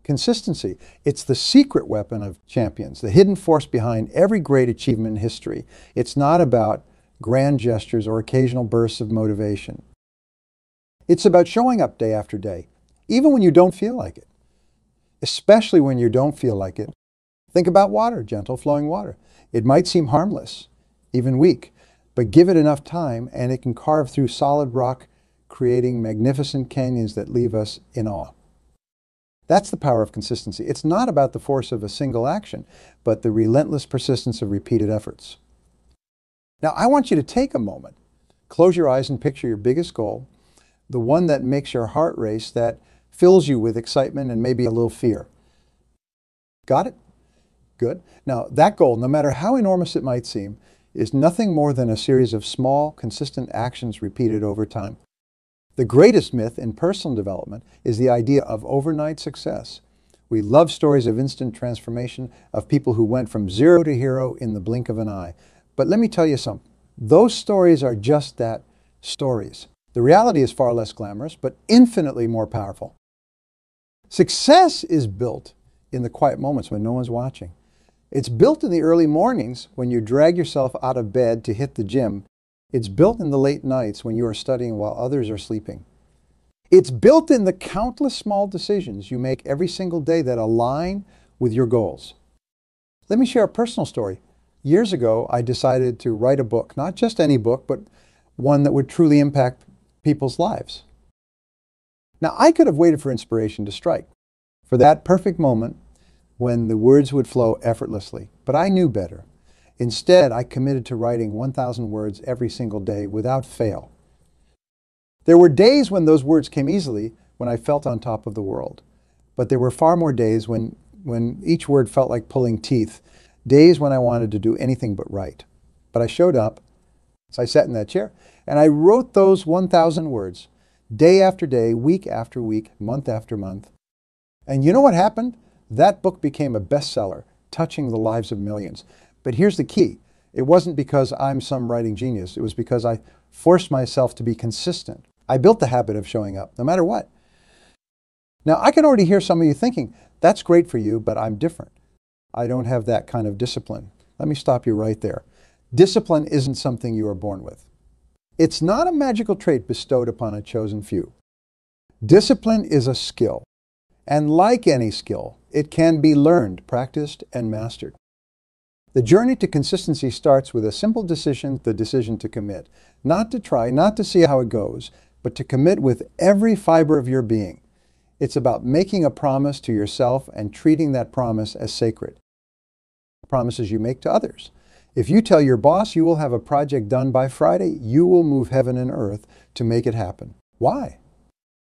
Consistency. It's the secret weapon of champions, the hidden force behind every great achievement in history. It's not about grand gestures or occasional bursts of motivation. It's about showing up day after day, even when you don't feel like it. Especially when you don't feel like it. Think about water, gentle flowing water. It might seem harmless, even weak, but give it enough time and it can carve through solid rock, creating magnificent canyons that leave us in awe. That's the power of consistency. It's not about the force of a single action, but the relentless persistence of repeated efforts. Now, I want you to take a moment, close your eyes and picture your biggest goal, the one that makes your heart race, that fills you with excitement and maybe a little fear. Got it? Good. Now, that goal, no matter how enormous it might seem, is nothing more than a series of small, consistent actions repeated over time. The greatest myth in personal development is the idea of overnight success. We love stories of instant transformation, of people who went from zero to hero in the blink of an eye. But let me tell you something. Those stories are just that, stories. The reality is far less glamorous, but infinitely more powerful. Success is built in the quiet moments when no one's watching. It's built in the early mornings when you drag yourself out of bed to hit the gym. It's built in the late nights when you are studying while others are sleeping. It's built in the countless small decisions you make every single day that align with your goals. Let me share a personal story. Years ago, I decided to write a book, not just any book, but one that would truly impact people's lives. Now, I could have waited for inspiration to strike, for that perfect moment when the words would flow effortlessly, but I knew better. Instead, I committed to writing 1,000 words every single day without fail. There were days when those words came easily, when I felt on top of the world. But there were far more days when each word felt like pulling teeth, days when I wanted to do anything but write. But I showed up, so I sat in that chair, and I wrote those 1,000 words, day after day, week after week, month after month. And you know what happened? That book became a bestseller, touching the lives of millions. But here's the key. It wasn't because I'm some writing genius. It was because I forced myself to be consistent. I built the habit of showing up, no matter what. Now, I can already hear some of you thinking, that's great for you, but I'm different. I don't have that kind of discipline. Let me stop you right there. Discipline isn't something you are born with. It's not a magical trait bestowed upon a chosen few. Discipline is a skill. And like any skill, it can be learned, practiced, and mastered. The journey to consistency starts with a simple decision, the decision to commit. Not to try, not to see how it goes, but to commit with every fiber of your being. It's about making a promise to yourself and treating that promise as sacred. Promises you make to others. If you tell your boss you will have a project done by Friday, you will move heaven and earth to make it happen. Why?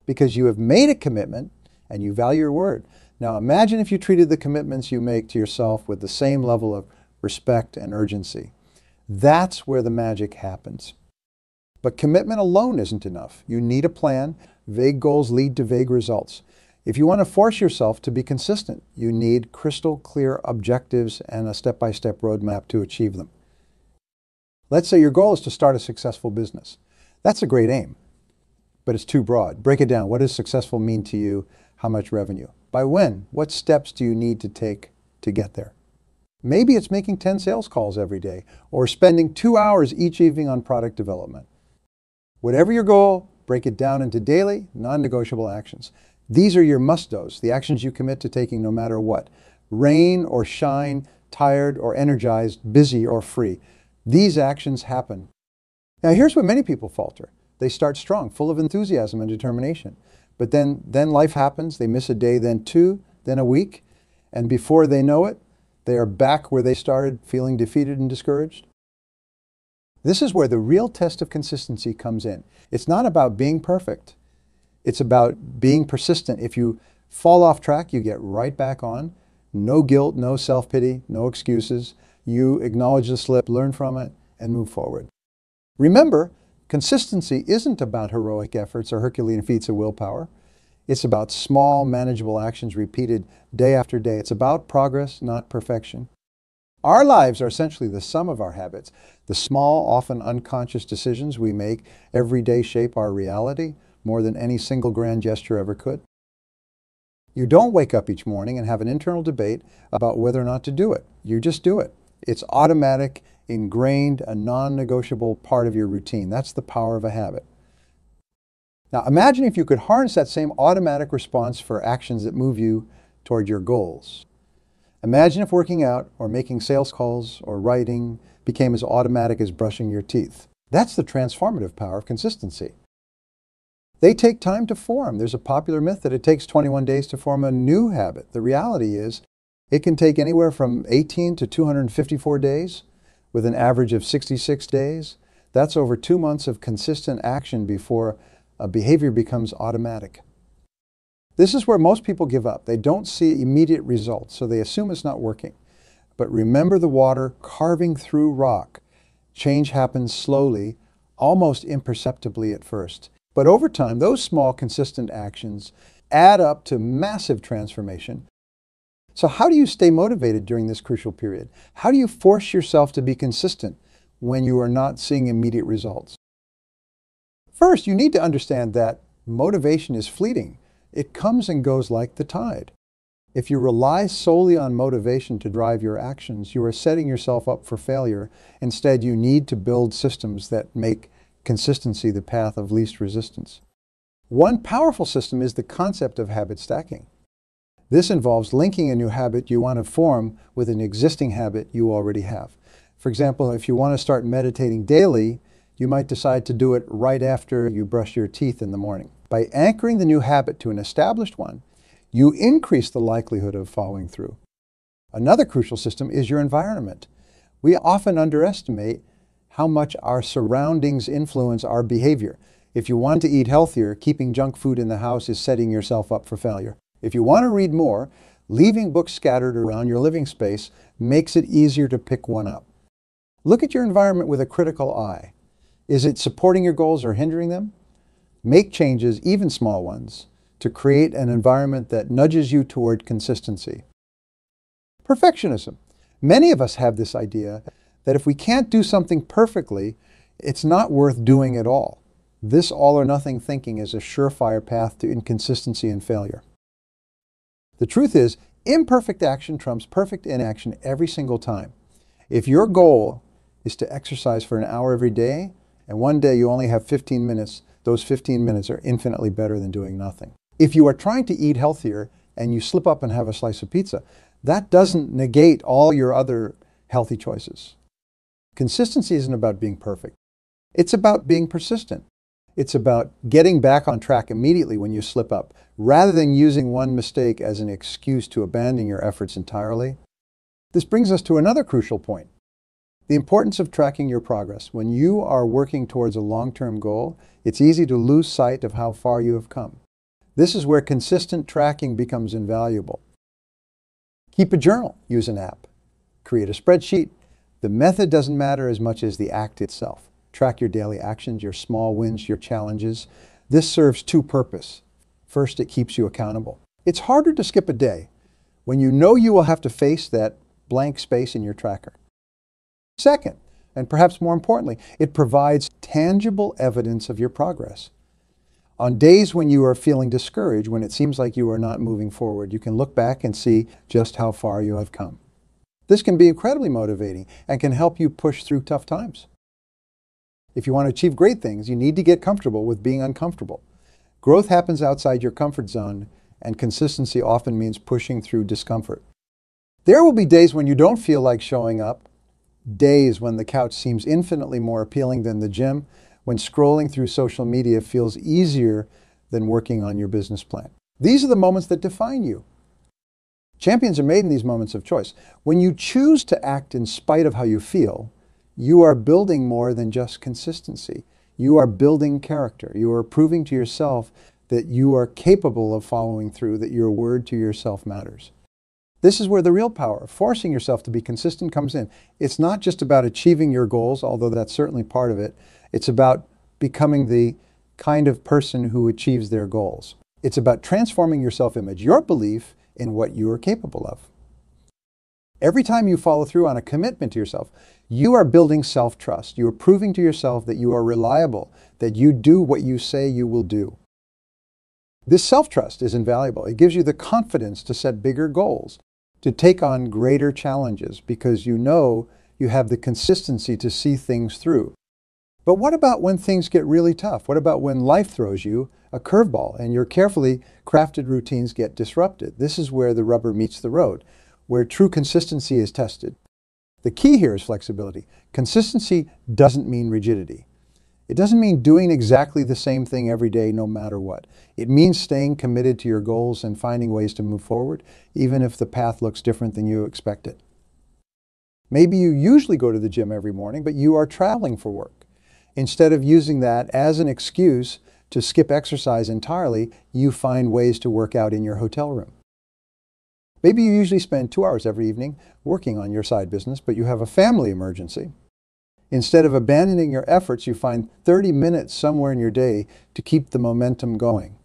Because you have made a commitment and you value your word. Now imagine if you treated the commitments you make to yourself with the same level of respect and urgency. That's where the magic happens. But commitment alone isn't enough. You need a plan. Vague goals lead to vague results. If you want to force yourself to be consistent, you need crystal clear objectives and a step-by-step roadmap to achieve them. Let's say your goal is to start a successful business. That's a great aim, but it's too broad. Break it down. What does successful mean to you? How much revenue? By when? What steps do you need to take to get there? Maybe it's making 10 sales calls every day or spending 2 hours each evening on product development. Whatever your goal, break it down into daily, non-negotiable actions. These are your must-dos, the actions you commit to taking no matter what. Rain or shine, tired or energized, busy or free. These actions happen. Now here's where many people falter. They start strong, full of enthusiasm and determination. But then life happens, they miss a day, then two, then a week, and before they know it, they are back where they started, feeling defeated and discouraged. This is where the real test of consistency comes in. It's not about being perfect. It's about being persistent. If you fall off track, you get right back on. No guilt, no self-pity, no excuses. You acknowledge the slip, learn from it, and move forward. Remember, consistency isn't about heroic efforts or Herculean feats of willpower. It's about small, manageable actions repeated day after day. It's about progress, not perfection. Our lives are essentially the sum of our habits. The small, often unconscious decisions we make every day shape our reality more than any single grand gesture ever could. You don't wake up each morning and have an internal debate about whether or not to do it. You just do it. It's automatic, ingrained, a non-negotiable part of your routine. That's the power of a habit. Now imagine if you could harness that same automatic response for actions that move you toward your goals. Imagine if working out or making sales calls or writing became as automatic as brushing your teeth. That's the transformative power of consistency. They take time to form. There's a popular myth that it takes 21 days to form a new habit. The reality is it can take anywhere from 18 to 254 days with an average of 66 days. That's over 2 months of consistent action before a behavior becomes automatic. This is where most people give up. They don't see immediate results, so they assume it's not working. But remember the water carving through rock. Change happens slowly, almost imperceptibly at first. But over time, those small, consistent actions add up to massive transformation. So how do you stay motivated during this crucial period? How do you force yourself to be consistent when you are not seeing immediate results? First, you need to understand that motivation is fleeting. It comes and goes like the tide. If you rely solely on motivation to drive your actions, you are setting yourself up for failure. Instead, you need to build systems that make consistency the path of least resistance. One powerful system is the concept of habit stacking. This involves linking a new habit you want to form with an existing habit you already have. For example, if you want to start meditating daily, you might decide to do it right after you brush your teeth in the morning. By anchoring the new habit to an established one, you increase the likelihood of following through. Another crucial system is your environment. We often underestimate how much our surroundings influence our behavior. If you want to eat healthier, keeping junk food in the house is setting yourself up for failure. If you want to read more, leaving books scattered around your living space makes it easier to pick one up. Look at your environment with a critical eye. Is it supporting your goals or hindering them? Make changes, even small ones, to create an environment that nudges you toward consistency. Perfectionism. Many of us have this idea that if we can't do something perfectly, it's not worth doing at all. This all or nothing thinking is a surefire path to inconsistency and failure. The truth is, imperfect action trumps perfect inaction every single time. If your goal is to exercise for an hour every day, and one day you only have 15 minutes, those 15 minutes are infinitely better than doing nothing. If you are trying to eat healthier and you slip up and have a slice of pizza, that doesn't negate all your other healthy choices. Consistency isn't about being perfect. It's about being persistent. It's about getting back on track immediately when you slip up, rather than using one mistake as an excuse to abandon your efforts entirely. This brings us to another crucial point: the importance of tracking your progress. When you are working towards a long-term goal, it's easy to lose sight of how far you have come. This is where consistent tracking becomes invaluable. Keep a journal, use an app, create a spreadsheet. The method doesn't matter as much as the act itself. Track your daily actions, your small wins, your challenges. This serves two purposes. First, it keeps you accountable. It's harder to skip a day when you know you will have to face that blank space in your tracker. Second, and perhaps more importantly, it provides tangible evidence of your progress. On days when you are feeling discouraged, when it seems like you are not moving forward, you can look back and see just how far you have come. This can be incredibly motivating and can help you push through tough times. If you want to achieve great things, you need to get comfortable with being uncomfortable. Growth happens outside your comfort zone, and consistency often means pushing through discomfort. There will be days when you don't feel like showing up, days when the couch seems infinitely more appealing than the gym, when scrolling through social media feels easier than working on your business plan. These are the moments that define you. Champions are made in these moments of choice. When you choose to act in spite of how you feel, you are building more than just consistency. You are building character. You are proving to yourself that you are capable of following through, that your word to yourself matters. This is where the real power of forcing yourself to be consistent comes in. It's not just about achieving your goals, although that's certainly part of it. It's about becoming the kind of person who achieves their goals. It's about transforming your self-image, your belief in what you are capable of. Every time you follow through on a commitment to yourself, you are building self-trust. You are proving to yourself that you are reliable, that you do what you say you will do. This self-trust is invaluable. It gives you the confidence to set bigger goals, to take on greater challenges, because you know you have the consistency to see things through. But what about when things get really tough? What about when life throws you a curveball and your carefully crafted routines get disrupted? This is where the rubber meets the road, where true consistency is tested. The key here is flexibility. Consistency doesn't mean rigidity. It doesn't mean doing exactly the same thing every day, no matter what. It means staying committed to your goals and finding ways to move forward, even if the path looks different than you expected. Maybe you usually go to the gym every morning, but you are traveling for work. Instead of using that as an excuse to skip exercise entirely, you find ways to work out in your hotel room. Maybe you usually spend 2 hours every evening working on your side business, but you have a family emergency. Instead of abandoning your efforts, you find 30 minutes somewhere in your day to keep the momentum going.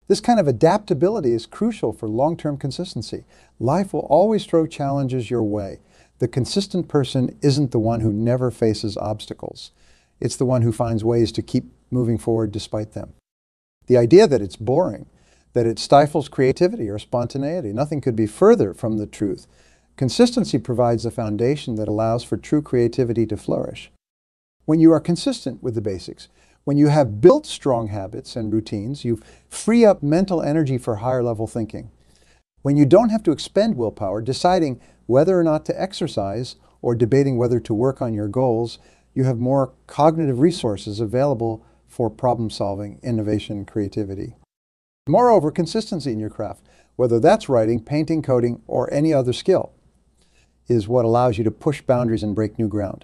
This kind of adaptability is crucial for long-term consistency. Life will always throw challenges your way. The consistent person isn't the one who never faces obstacles. It's the one who finds ways to keep moving forward despite them. The idea that it's boring, that it stifles creativity or spontaneity, nothing could be further from the truth. Consistency provides a foundation that allows for true creativity to flourish. When you are consistent with the basics, when you have built strong habits and routines, you free up mental energy for higher level thinking. When you don't have to expend willpower deciding whether or not to exercise or debating whether to work on your goals, you have more cognitive resources available for problem solving, innovation, creativity. Moreover, consistency in your craft, whether that's writing, painting, coding, or any other skill, is what allows you to push boundaries and break new ground.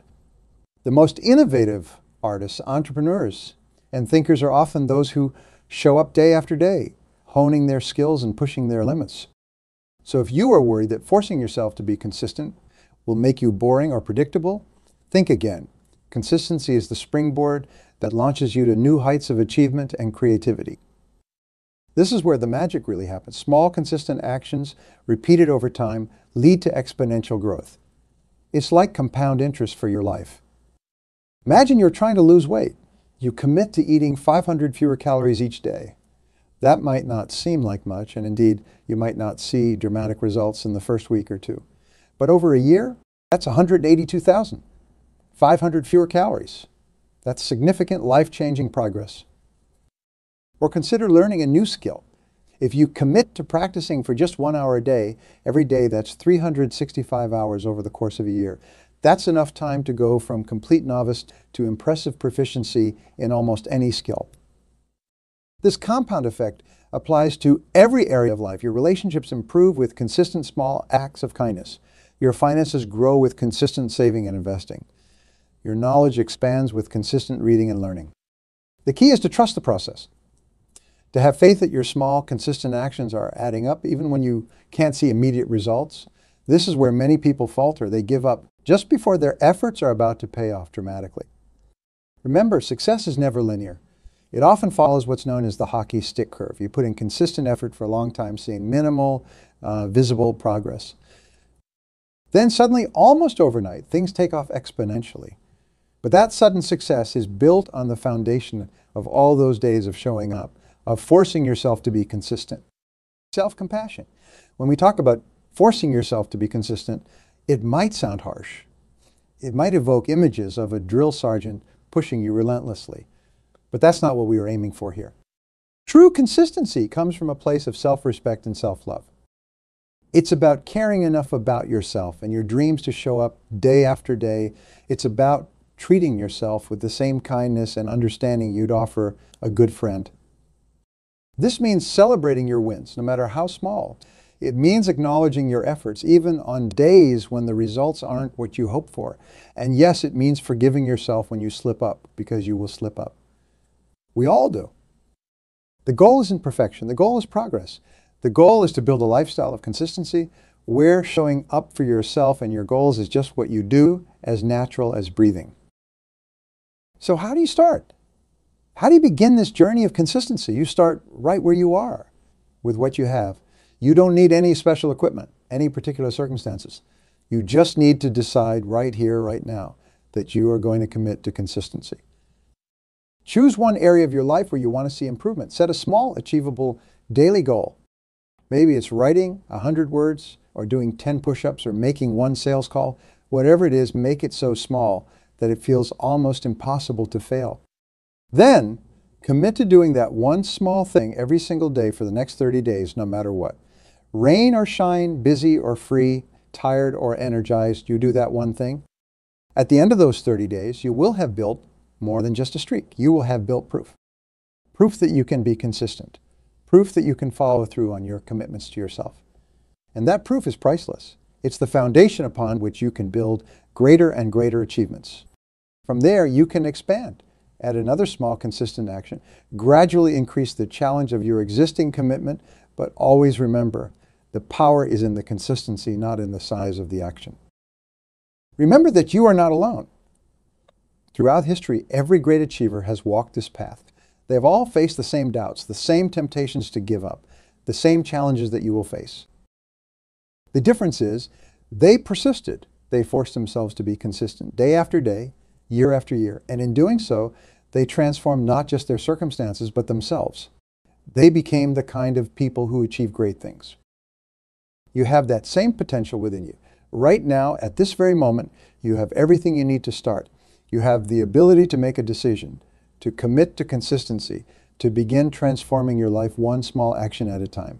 The most innovative artists, entrepreneurs, and thinkers are often those who show up day after day, honing their skills and pushing their limits. So if you are worried that forcing yourself to be consistent will make you boring or predictable, think again. Consistency is the springboard that launches you to new heights of achievement and creativity. This is where the magic really happens. Small, consistent actions, repeated over time, lead to exponential growth. It's like compound interest for your life. Imagine you're trying to lose weight. You commit to eating 500 fewer calories each day. That might not seem like much, and indeed, you might not see dramatic results in the first week or two. But over a year, that's 182,000. 500 fewer calories. That's significant life-changing progress. Or consider learning a new skill. If you commit to practicing for just 1 hour a day, every day that's 365 hours over the course of a year. That's enough time to go from complete novice to impressive proficiency in almost any skill. This compound effect applies to every area of life. Your relationships improve with consistent small acts of kindness. Your finances grow with consistent saving and investing. Your knowledge expands with consistent reading and learning. The key is to trust the process. To have faith that your small, consistent actions are adding up, even when you can't see immediate results. This is where many people falter. They give up just before their efforts are about to pay off dramatically. Remember, success is never linear. It often follows what's known as the hockey stick curve. You put in consistent effort for a long time, seeing minimal, visible progress. Then suddenly, almost overnight, things take off exponentially. But that sudden success is built on the foundation of all those days of showing up, of forcing yourself to be consistent. Self-compassion. When we talk about forcing yourself to be consistent, it might sound harsh. It might evoke images of a drill sergeant pushing you relentlessly. But that's not what we were aiming for here. True consistency comes from a place of self-respect and self-love. It's about caring enough about yourself and your dreams to show up day after day. It's about treating yourself with the same kindness and understanding you'd offer a good friend. This means celebrating your wins, no matter how small. It means acknowledging your efforts, even on days when the results aren't what you hope for. And yes, it means forgiving yourself when you slip up, because you will slip up. We all do. The goal isn't perfection. The goal is progress. The goal is to build a lifestyle of consistency where showing up for yourself and your goals is just what you do, as natural as breathing. So how do you start? How do you begin this journey of consistency? You start right where you are with what you have. You don't need any special equipment, any particular circumstances. You just need to decide right here, right now, that you are going to commit to consistency. Choose one area of your life where you want to see improvement. Set a small, achievable daily goal. Maybe it's writing 100 words or doing 10 push-ups or making one sales call. Whatever it is, make it so small that it feels almost impossible to fail. Then, commit to doing that one small thing every single day for the next 30 days, no matter what. Rain or shine, busy or free, tired or energized, you do that one thing. At the end of those 30 days, you will have built more than just a streak. You will have built proof. Proof that you can be consistent. Proof that you can follow through on your commitments to yourself. And that proof is priceless. It's the foundation upon which you can build greater and greater achievements. From there, you can expand. Add another small, consistent action. Gradually increase the challenge of your existing commitment, but always remember, the power is in the consistency, not in the size of the action. Remember that you are not alone. Throughout history, every great achiever has walked this path. They have all faced the same doubts, the same temptations to give up, the same challenges that you will face. The difference is, they persisted. They forced themselves to be consistent day after day, year after year. And in doing so, they transformed not just their circumstances, but themselves. They became the kind of people who achieve great things. You have that same potential within you. Right now, at this very moment, you have everything you need to start. You have the ability to make a decision, to commit to consistency, to begin transforming your life one small action at a time.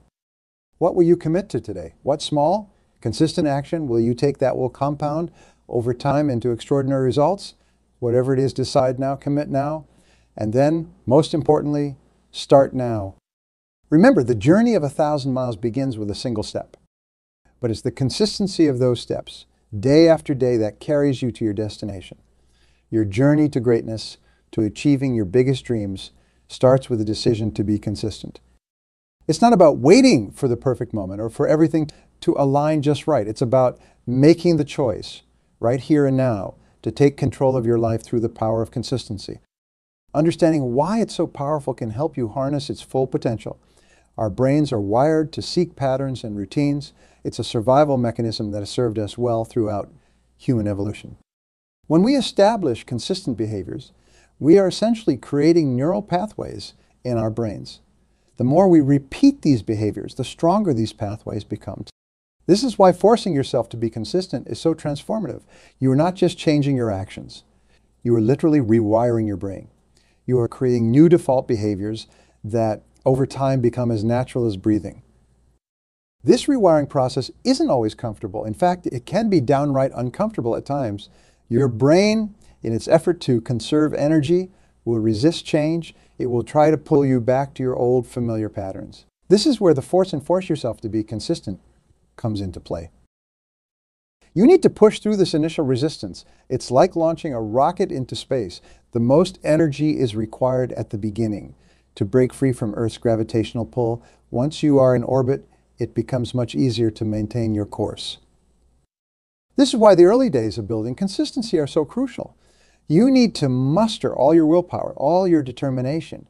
What will you commit to today? What small, consistent action will you take that will compound over time into extraordinary results? Whatever it is, decide now, commit now, and then, most importantly, start now. Remember, the journey of 1,000 miles begins with a single step. But it's the consistency of those steps, day after day, that carries you to your destination. Your journey to greatness, to achieving your biggest dreams, starts with a decision to be consistent. It's not about waiting for the perfect moment or for everything to align just right. It's about making the choice, right here and now, to take control of your life through the power of consistency. Understanding why it's so powerful can help you harness its full potential. Our brains are wired to seek patterns and routines. It's a survival mechanism that has served us well throughout human evolution. When we establish consistent behaviors, we are essentially creating neural pathways in our brains. The more we repeat these behaviors, the stronger these pathways become. This is why forcing yourself to be consistent is so transformative. You are not just changing your actions. You are literally rewiring your brain. You are creating new default behaviors that over time become as natural as breathing. This rewiring process isn't always comfortable. In fact, it can be downright uncomfortable at times. Your brain, in its effort to conserve energy, will resist change. It will try to pull you back to your old familiar patterns. This is where the force yourself to be consistent comes into play. You need to push through this initial resistance. It's like launching a rocket into space. The most energy is required at the beginning to break free from Earth's gravitational pull. Once you are in orbit, it becomes much easier to maintain your course. This is why the early days of building consistency are so crucial. You need to muster all your willpower, all your determination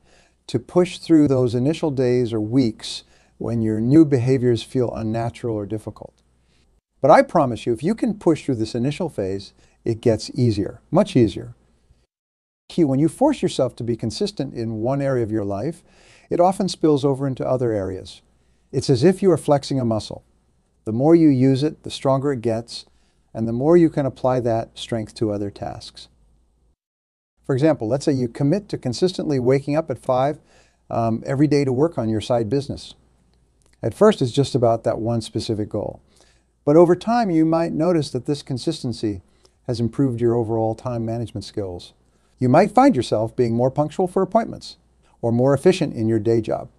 to push through those initial days or weeks when your new behaviors feel unnatural or difficult. But I promise you, if you can push through this initial phase, it gets easier, much easier. When you force yourself to be consistent in one area of your life, it often spills over into other areas. It's as if you are flexing a muscle. The more you use it, the stronger it gets, and the more you can apply that strength to other tasks. For example, let's say you commit to consistently waking up at 5 every day to work on your side business. At first, it's just about that one specific goal. But over time, you might notice that this consistency has improved your overall time management skills. You might find yourself being more punctual for appointments or more efficient in your day job.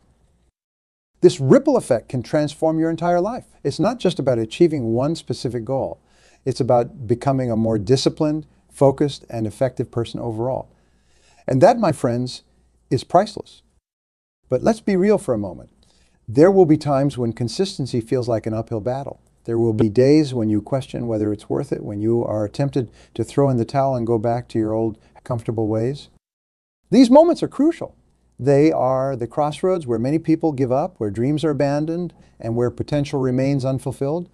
This ripple effect can transform your entire life. It's not just about achieving one specific goal. It's about becoming a more disciplined, focused, and effective person overall. And that, my friends, is priceless. But let's be real for a moment. There will be times when consistency feels like an uphill battle. There will be days when you question whether it's worth it, when you are tempted to throw in the towel and go back to your old comfortable ways. These moments are crucial. They are the crossroads where many people give up, where dreams are abandoned, and where potential remains unfulfilled.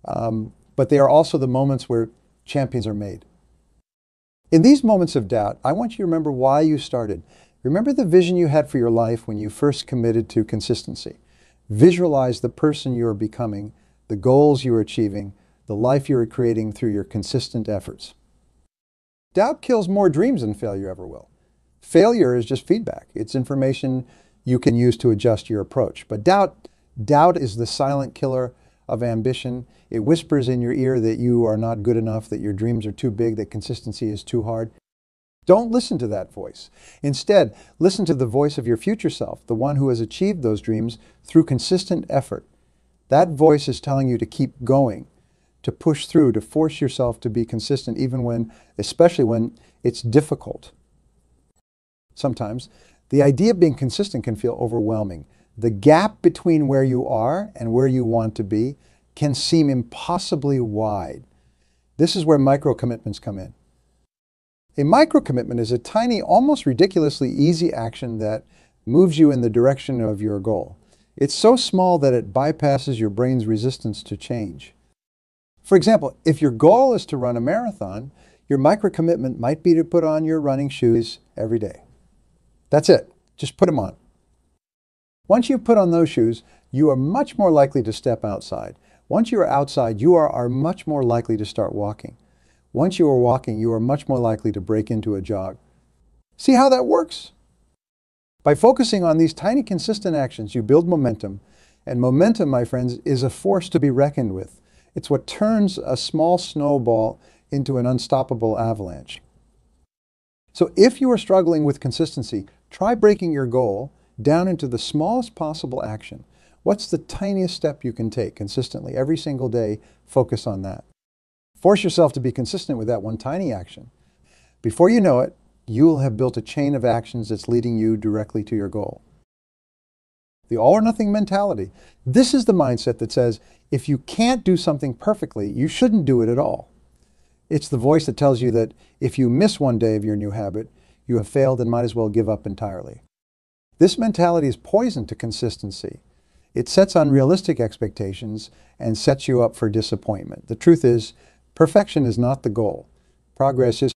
But they are also the moments where champions are made. In these moments of doubt, I want you to remember why you started. Remember the vision you had for your life when you first committed to consistency. Visualize the person you are becoming, the goals you are achieving, the life you are creating through your consistent efforts. Doubt kills more dreams than failure ever will. Failure is just feedback. It's information you can use to adjust your approach. But doubt is the silent killer of ambition. It whispers in your ear that you are not good enough, that your dreams are too big, that consistency is too hard. Don't listen to that voice. Instead, listen to the voice of your future self, the one who has achieved those dreams through consistent effort. That voice is telling you to keep going, to push through, to force yourself to be consistent, especially when it's difficult. Sometimes, the idea of being consistent can feel overwhelming. The gap between where you are and where you want to be can seem impossibly wide. This is where micro-commitments come in. A micro-commitment is a tiny, almost ridiculously easy action that moves you in the direction of your goal. It's so small that it bypasses your brain's resistance to change. For example, if your goal is to run a marathon, your micro-commitment might be to put on your running shoes every day. That's it. Just put them on. Once you put on those shoes, you are much more likely to step outside. Once you are outside, you are much more likely to start walking. Once you are walking, you are much more likely to break into a jog. See how that works? By focusing on these tiny consistent actions, you build momentum. And momentum, my friends, is a force to be reckoned with. It's what turns a small snowball into an unstoppable avalanche. So if you are struggling with consistency, try breaking your goal down into the smallest possible action. What's the tiniest step you can take consistently every single day? Focus on that. Force yourself to be consistent with that one tiny action. Before you know it, you'll have built a chain of actions that's leading you directly to your goal. The all or nothing mentality. This is the mindset that says, if you can't do something perfectly, you shouldn't do it at all. It's the voice that tells you that if you miss one day of your new habit, you have failed and might as well give up entirely. This mentality is poison to consistency. It sets unrealistic expectations and sets you up for disappointment. The truth is, perfection is not the goal. Progress is.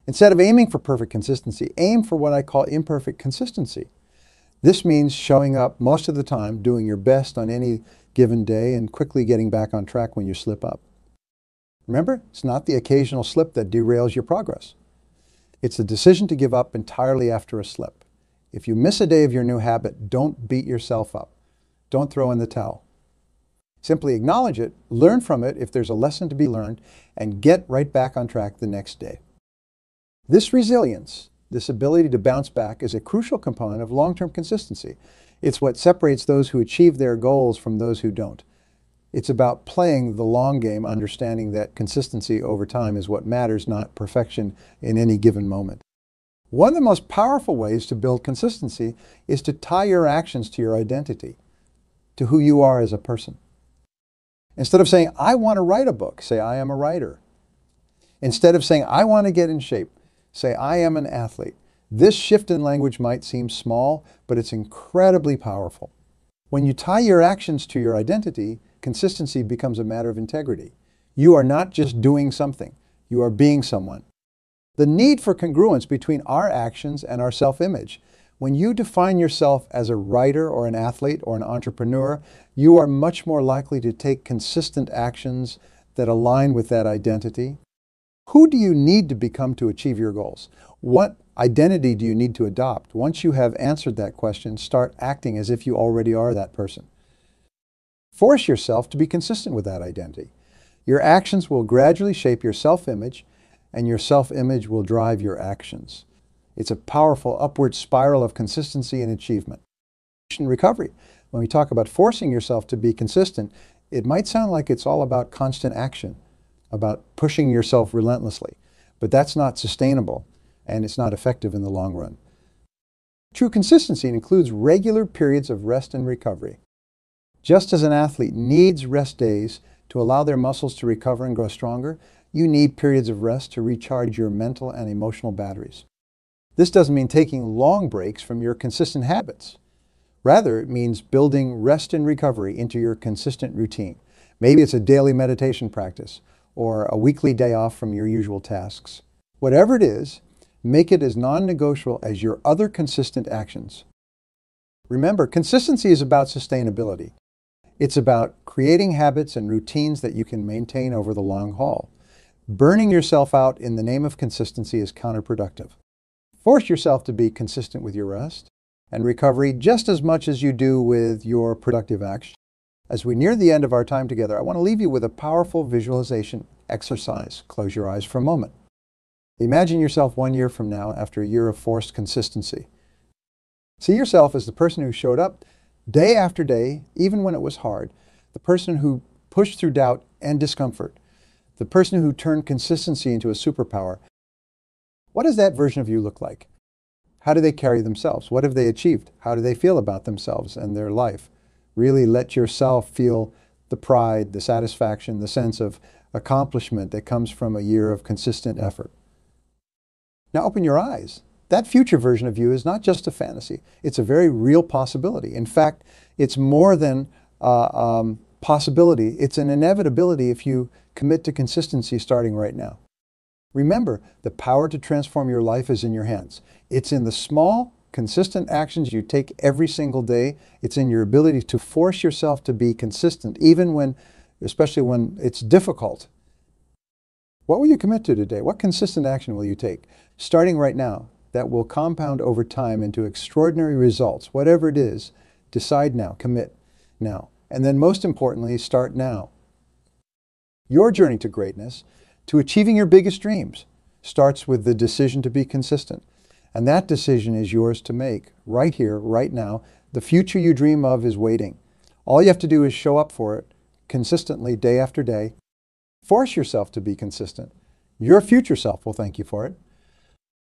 Instead of aiming for perfect consistency, aim for what I call imperfect consistency. This means showing up most of the time, doing your best on any given day, and quickly getting back on track when you slip up. Remember, it's not the occasional slip that derails your progress. It's the decision to give up entirely after a slip. If you miss a day of your new habit, don't beat yourself up. Don't throw in the towel. Simply acknowledge it, learn from it if there's a lesson to be learned, and get right back on track the next day. This resilience, this ability to bounce back, is a crucial component of long-term consistency. It's what separates those who achieve their goals from those who don't. It's about playing the long game, understanding that consistency over time is what matters, not perfection in any given moment. One of the most powerful ways to build consistency is to tie your actions to your identity, to who you are as a person. Instead of saying, I want to write a book, say, I am a writer. Instead of saying, I want to get in shape, say, I am an athlete. This shift in language might seem small, but it's incredibly powerful. When you tie your actions to your identity, consistency becomes a matter of integrity. You are not just doing something, you are being someone. The need for congruence between our actions and our self-image. When you define yourself as a writer or an athlete or an entrepreneur, you are much more likely to take consistent actions that align with that identity. Who do you need to become to achieve your goals? What identity do you need to adopt? Once you have answered that question, start acting as if you already are that person. Force yourself to be consistent with that identity. Your actions will gradually shape your self-image, and your self-image will drive your actions. It's a powerful upward spiral of consistency and achievement. In recovery, when we talk about forcing yourself to be consistent, it might sound like it's all about constant action, about pushing yourself relentlessly, but that's not sustainable, and it's not effective in the long run. True consistency includes regular periods of rest and recovery. Just as an athlete needs rest days to allow their muscles to recover and grow stronger, you need periods of rest to recharge your mental and emotional batteries. This doesn't mean taking long breaks from your consistent habits. Rather, it means building rest and recovery into your consistent routine. Maybe it's a daily meditation practice or a weekly day off from your usual tasks. Whatever it is, Make it as non-negotiable as your other consistent actions. Remember, consistency is about sustainability. It's about creating habits and routines that you can maintain over the long haul. Burning yourself out in the name of consistency is counterproductive. Force yourself to be consistent with your rest and recovery just as much as you do with your productive action. As we near the end of our time together, I want to leave you with a powerful visualization exercise. Close your eyes for a moment. Imagine yourself 1 year from now after a year of forced consistency. See yourself as the person who showed up day after day, even when it was hard, the person who pushed through doubt and discomfort, the person who turned consistency into a superpower. What does that version of you look like? How do they carry themselves? What have they achieved? How do they feel about themselves and their life? Really let yourself feel the pride, the satisfaction, the sense of accomplishment that comes from a year of consistent effort. Now open your eyes. That future version of you is not just a fantasy. It's a very real possibility. In fact, it's more than possibility. It's an inevitability if you commit to consistency starting right now. Remember, the power to transform your life is in your hands. It's in the small, consistent actions you take every single day. It's in your ability to force yourself to be consistent, especially when it's difficult. What will you commit to today? What consistent action will you take? Starting right now, that will compound over time into extraordinary results. Whatever it is, decide now, commit now. And then most importantly, start now. Your journey to greatness, to achieving your biggest dreams, starts with the decision to be consistent. And that decision is yours to make right here, right now. The future you dream of is waiting. All you have to do is show up for it consistently day after day. Force yourself to be consistent. Your future self will thank you for it.